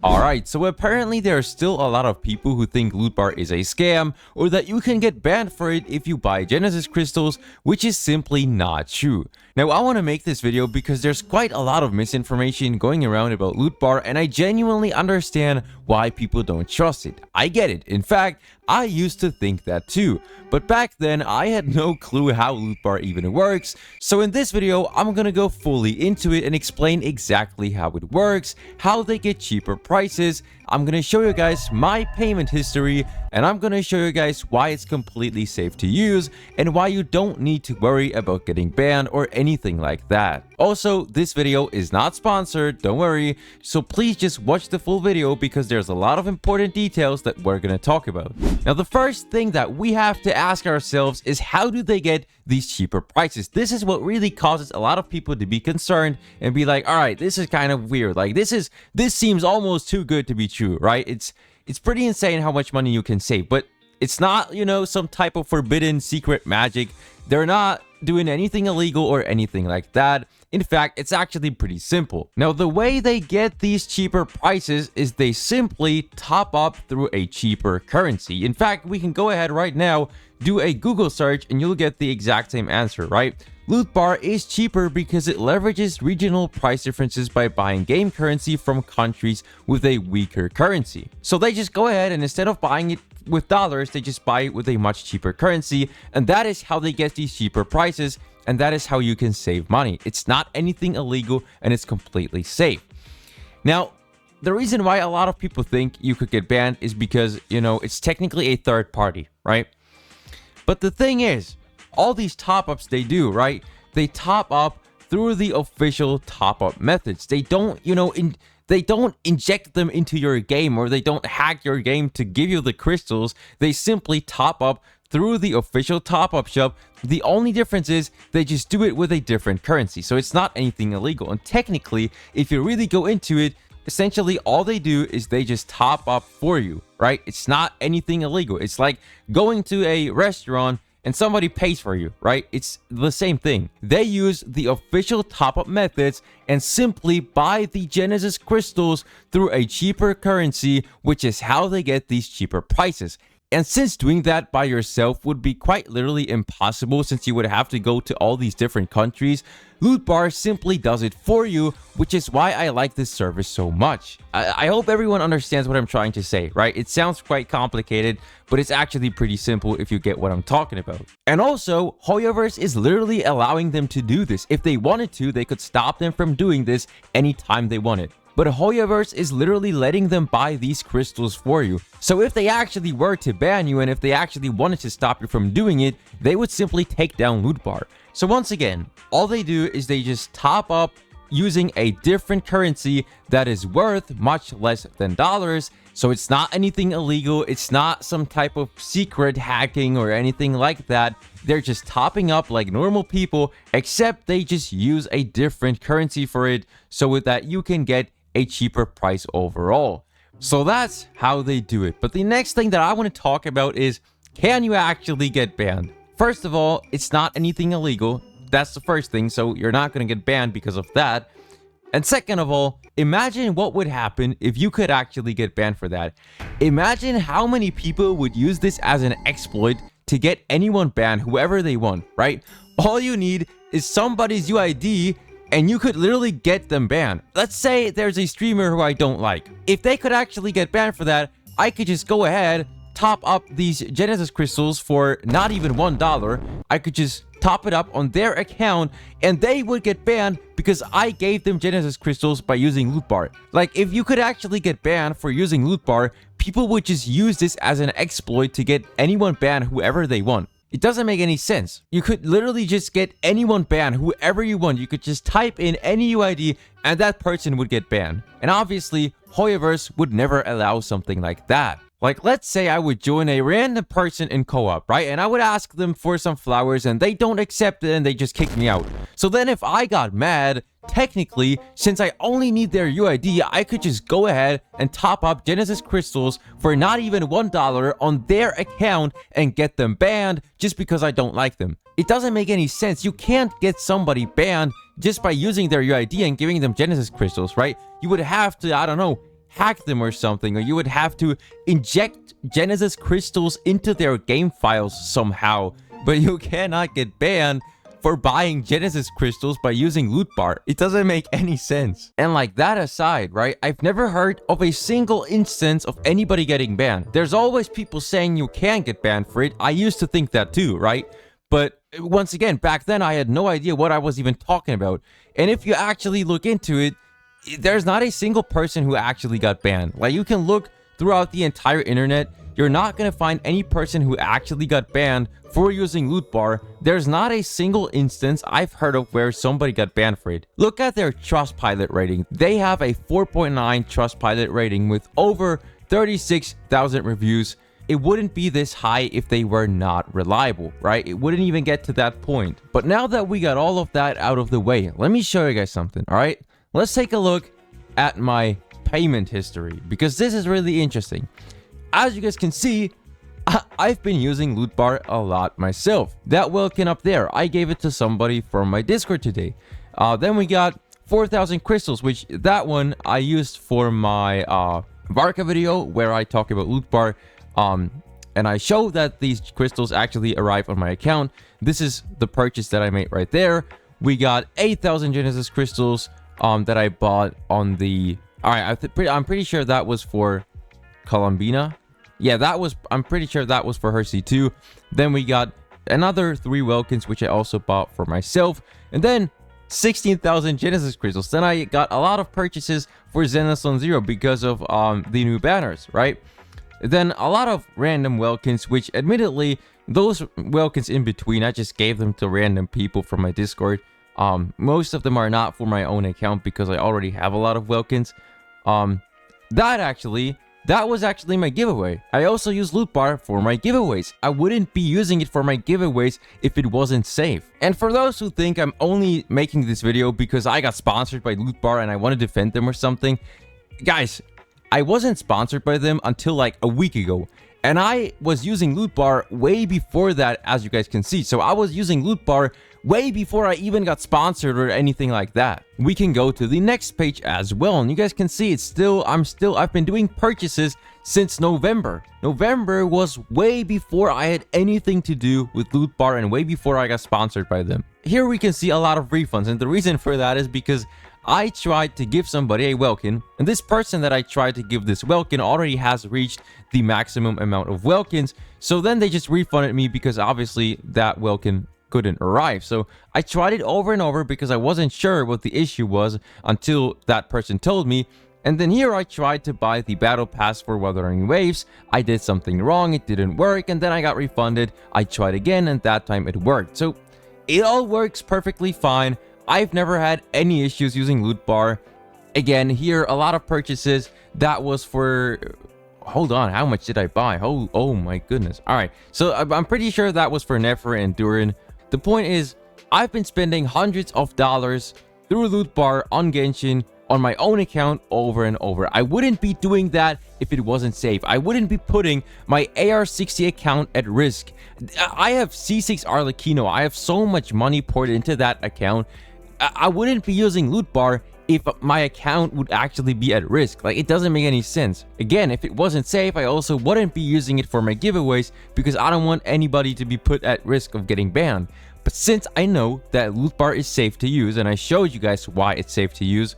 Alright, so apparently there are still a lot of people who think Lootbar is a scam, or that you can get banned for it if you buy Genesis crystals, which is simply not true. Now I want to make this video because there's quite a lot of misinformation going around about Lootbar, and I genuinely understand why people don't trust it. I get it. In fact, I used to think that too, but back then I had no clue how Lootbar even works. So in this video, I'm gonna go fully into it and explain exactly how it works, how they get cheaper prices. I'm gonna show you guys my payment history, and I'm gonna show you guys why it's completely safe to use and why you don't need to worry about getting banned or anything like that. Also, this video is not sponsored, don't worry, so please just watch the full video because there's a lot of important details that we're gonna talk about. Now, the first thing that we have to ask ourselves is, how do they get these cheaper prices? This is what really causes a lot of people to be concerned and be like, all right, this is kind of weird. Like, this seems almost too good to be true, right? It's pretty insane how much money you can save, but it's not, you know, some type of forbidden secret magic. They're not doing anything illegal or anything like that. In fact, it's actually pretty simple. Now, the way they get these cheaper prices is they simply top up through a cheaper currency. In fact, we can go ahead right now, do a Google search, and you'll get the exact same answer, right? Lootbar is cheaper because it leverages regional price differences by buying game currency from countries with a weaker currency. So they just go ahead and instead of buying it with dollars, they just buy it with a much cheaper currency, and that is how they get these cheaper prices, and that is how you can save money. It's not anything illegal, and it's completely safe. Now, the reason why a lot of people think you could get banned is because, you know, it's technically a third party, right? But the thing is, all these top-ups they do, right? They top up through the official top-up methods. They don't, you know, they don't inject them into your game, or they don't hack your game to give you the crystals. They simply top up through the official top-up shop. The only difference is they just do it with a different currency. So it's not anything illegal. And technically, if you really go into it, essentially all they do is they just top up for you, right? It's not anything illegal. It's like going to a restaurant and somebody pays for you, right? It's the same thing. They use the official top-up methods and simply buy the Genesis crystals through a cheaper currency, which is how they get these cheaper prices. And since doing that by yourself would be quite literally impossible, since you would have to go to all these different countries, Lootbar simply does it for you, which is why I like this service so much. I hope everyone understands what I'm trying to say, right? It sounds quite complicated, but it's actually pretty simple if you get what I'm talking about. And also, Hoyoverse is literally allowing them to do this. If they wanted to, they could stop them from doing this anytime they wanted. But Hoyoverse is literally letting them buy these crystals for you. So if they actually were to ban you, and if they actually wanted to stop you from doing it, they would simply take down Lootbar. So once again, all they do is they just top up using a different currency that is worth much less than dollars. So it's not anything illegal. It's not some type of secret hacking or anything like that. They're just topping up like normal people, except they just use a different currency for it, so with that you can get a cheaper price overall. So that's how they do it. But the next thing that I want to talk about is, can you actually get banned? First of all, it's not anything illegal. That's the first thing, so you're not going to get banned because of that. And second of all, imagine what would happen if you could actually get banned for that. Imagine how many people would use this as an exploit to get anyone banned, whoever they want, right? All you need is somebody's UID, and you could literally get them banned. Let's say there's a streamer who I don't like. If they could actually get banned for that, I could just go ahead, top up these Genesis crystals for not even $1. I could just top it up on their account, and they would get banned because I gave them Genesis crystals by using Lootbar. Like, if you could actually get banned for using Lootbar, people would just use this as an exploit to get anyone banned, whoever they want. It doesn't make any sense. You could literally just get anyone banned, whoever you want. You could just type in any UID and that person would get banned. And obviously, Hoyoverse would never allow something like that. Like, let's say I would join a random person in co-op, right? And I would ask them for some flowers and they don't accept it and they just kick me out. So then if I got mad, technically, since I only need their UID, I could just go ahead and top up Genesis crystals for not even $1 on their account and get them banned just because I don't like them. It doesn't make any sense. You can't get somebody banned just by using their UID and giving them Genesis crystals, right? You would have to, I don't know, hack them or something, or you would have to inject Genesis crystals into their game files somehow. But you cannot get banned for buying Genesis crystals by using Lootbar. It doesn't make any sense. And like that aside, right, I've never heard of a single instance of anybody getting banned. There's always people saying you can get banned for it. I used to think that too, right? But once again, back then I had no idea what I was even talking about. And if you actually look into it, there's not a single person who actually got banned. Like, you can look throughout the entire internet, you're not gonna find any person who actually got banned for using Lootbar. There's not a single instance I've heard of where somebody got banned for it. Look at their Trustpilot rating. They have a 4.9 Trustpilot rating with over 36,000 reviews. It wouldn't be this high if they were not reliable, right? It wouldn't even get to that point. But now that we got all of that out of the way, let me show you guys something, all right? Let's take a look at my payment history, because this is really interesting. As you guys can see, I've been using Lootbar a lot myself. That Welkin up there, I gave it to somebody from my Discord today. Then we got 4,000 crystals, which that one I used for my Varka video where I talk about Lootbar. And I show that these crystals actually arrive on my account. This is the purchase that I made right there. We got 8,000 Genesis crystals that I bought on the... Alright, I'm pretty sure that was for Columbina. Yeah, I'm pretty sure that was for her C2. Then we got another 3 Welkins, which I also bought for myself. And then 16,000 Genesis crystals. Then I got a lot of purchases for Zenithon Zero because of the new banners, right? Then a lot of random Welkins, which admittedly, those Welkins in between, I just gave them to random people from my Discord. Most of them are not for my own account because I already have a lot of Welkins. That was actually my giveaway. I also use Lootbar for my giveaways. I wouldn't be using it for my giveaways if it wasn't safe. And for those who think I'm only making this video because I got sponsored by Lootbar and I want to defend them or something, guys, I wasn't sponsored by them until like a week ago. And I was using Lootbar way before that, as you guys can see. So I was using Lootbar way before I even got sponsored or anything like that. We can go to the next page as well, and you guys can see I've been doing purchases since November. November was way before I had anything to do with Lootbar and way before I got sponsored by them. Here we can see a lot of refunds, and the reason for that is because I tried to give somebody a Welkin, and this person that I tried to give this Welkin already has reached the maximum amount of Welkins, so then they just refunded me because obviously that Welkin couldn't arrive. So I tried it over and over because I wasn't sure what the issue was until that person told me. And then here I tried to buy the battle pass for Wuthering Waves. I did something wrong, it didn't work, and then I got refunded. I tried again, and that time it worked. So it all works perfectly fine. I've never had any issues using Lootbar. Again, here a lot of purchases. That was for... Hold on, how much did I buy? Oh my goodness. Alright, so I'm pretty sure that was for Nefer and Durin. The point is, I've been spending hundreds of dollars through Lootbar on Genshin on my own account over and over. I wouldn't be doing that if it wasn't safe. I wouldn't be putting my AR60 account at risk. I have C6 Arlecchino. I have so much money poured into that account. I wouldn't be using Lootbar if my account would actually be at risk. Like, it doesn't make any sense. Again, if it wasn't safe, I also wouldn't be using it for my giveaways because I don't want anybody to be put at risk of getting banned. But since I know that Lootbar is safe to use, and I showed you guys why it's safe to use,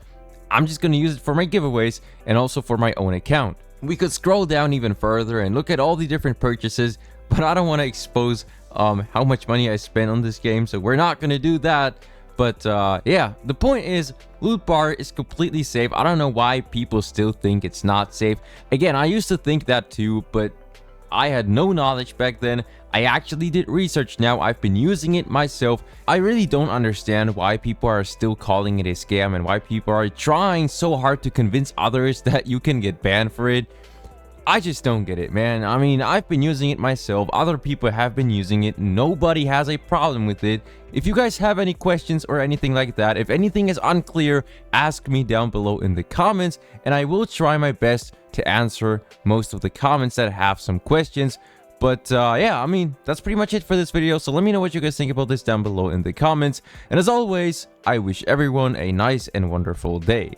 I'm just going to use it for my giveaways and also for my own account. We could scroll down even further and look at all the different purchases, but I don't want to expose how much money I spent on this game, so we're not going to do that. But yeah, the point is, Lootbar is completely safe. I don't know why people still think it's not safe. Again, I used to think that too, but I had no knowledge back then. I actually did research now. I've been using it myself. I really don't understand why people are still calling it a scam and why people are trying so hard to convince others that you can get banned for it. I just don't get it, man. I mean, I've been using it myself. Other people have been using it. Nobody has a problem with it. If you guys have any questions or anything like that, if anything is unclear, ask me down below in the comments, and I will try my best to answer most of the comments that have some questions. But yeah, I mean, that's pretty much it for this video. So let me know what you guys think about this down below in the comments. And as always, I wish everyone a nice and wonderful day.